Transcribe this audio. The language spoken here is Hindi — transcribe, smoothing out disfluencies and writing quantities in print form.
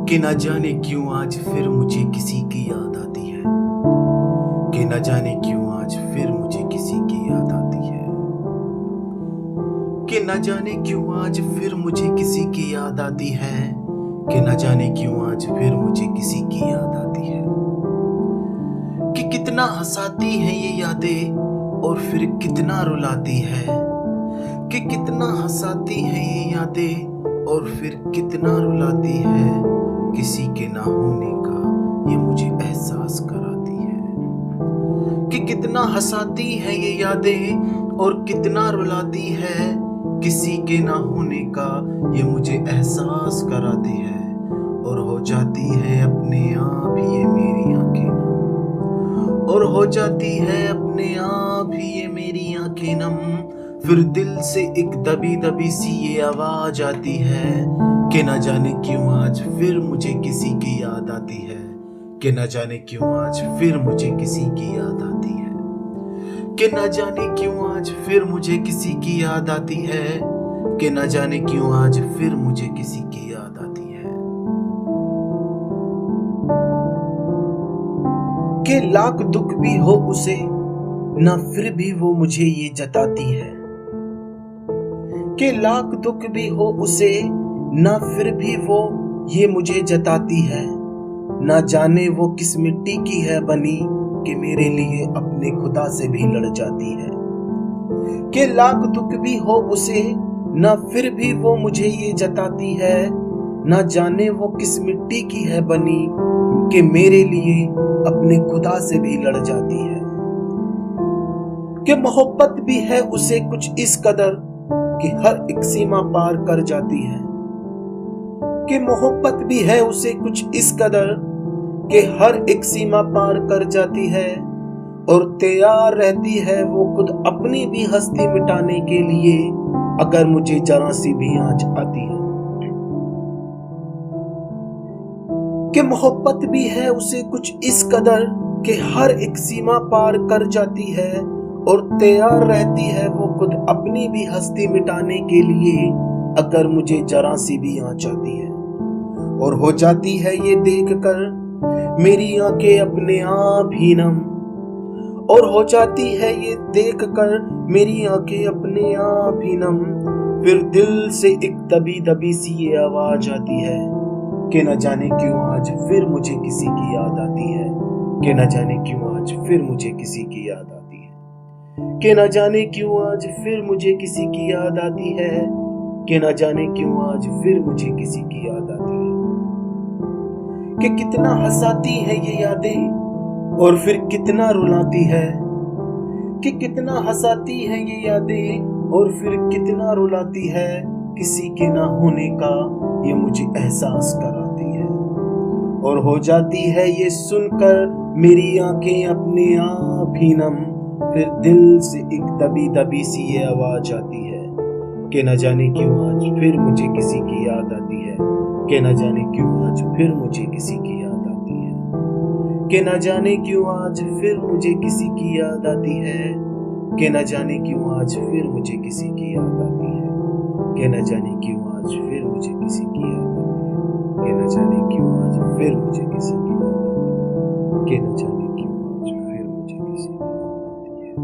कि न जाने क्यों आज फिर मुझे किसी की याद आती है। कि न जाने क्यों आज फिर मुझे किसी की याद आती है। कि न जाने क्यों आज फिर मुझे किसी की याद आती है। कि न जाने क्यों आज फिर मुझे किसी की याद आती है। कि कितना हंसाती है ये यादें और फिर कितना रुलाती है। कि कितना हंसाती है ये यादें और फिर कितना रुलाती है। किसी के ना होने का ये मुझे एहसास कराती है। कि कितना हंसाती है ये यादें और कितना रुलाती है। किसी के ना होने का ये मुझे एहसास कराती है। और हो जाती है अपने आप ये मेरी आंखें नम। और हो जाती है अपने आप ही ये मेरी आंखें नम। फिर दिल से एक दबी दबी सी ये आवाज आती है कि न जाने क्यों आज फिर मुझे किसी की याद आती है। कि न जाने क्यों आज फिर मुझे किसी की याद आती है। कि न जाने क्यों आज फिर मुझे किसी की याद आती है। कि न जाने क्यों आज फिर मुझे किसी की याद आती है। कि लाख दुख भी हो उसे ना फिर भी वो मुझे ये जताती है। कि लाख दुख भी हो उसे ना फिर भी वो ये मुझे जताती है। ना जाने वो किस मिट्टी की है बनी कि मेरे लिए अपने खुदा से भी लड़ जाती है। कि लाख दुख भी हो उसे ना फिर भी वो मुझे ये जताती है। ना जाने वो किस मिट्टी की है बनी कि मेरे लिए अपने खुदा से भी लड़ जाती है। कि मोहब्बत भी है उसे कुछ इस कदर कि हर एक सीमा पार कर जाती है। कि मोहब्बत भी है उसे कुछ इस कदर कि हर एक सीमा पार कर जाती है। और तैयार रहती है वो खुद अपनी भी हस्ती मिटाने के लिए अगर मुझे जरा सी भी आँच आती है। कि मोहब्बत भी है उसे कुछ इस कदर कि हर एक सीमा पार कर जाती है। और तैयार रहती है वो खुद अपनी भी हस्ती मिटाने के लिए अगर मुझे जरा सी भी आँच आती है। और हो जाती है ये देखकर मेरी आंखें अपने आप ही नम। और हो जाती है ये देखकर मेरी आंखें अपने आप ही नम। फिर दिल से एक दबी दबी सी ये आवाज आती है कि न जाने क्यों आज फिर मुझे किसी की याद आती है। कि न जाने क्यों आज फिर मुझे किसी की याद आती है। कि न जाने क्यों आज फिर मुझे किसी की याद आती है। कि न जाने क्यों आज फिर मुझे किसी की याद आती है। कि कितना हंसाती है ये यादें और फिर कितना रुलाती है। कि कितना हंसाती है ये यादें और फिर कितना रुलाती है। किसी के ना होने का ये मुझे एहसास कराती है। और हो जाती है ये सुनकर मेरी आंखें अपने आप ही नम। फिर दिल से एक दबी दबी सी ये आवाज आती है कि न जाने क्यों आज फिर मुझे किसी की याद आती है। कि न जाने क्यों आज फिर मुझे किसी की याद आती है। कि न जाने क्यों आज फिर मुझे किसी की याद आती है। कि न जाने क्यों आज फिर मुझे किसी की याद आती है। कि न जाने क्यों आज फिर मुझे किसी की याद आती है। कि न जाने क्यों आज फिर मुझे किसी की याद आती है। कि न जाने क्यों आज फिर मुझे किसी की याद आती है।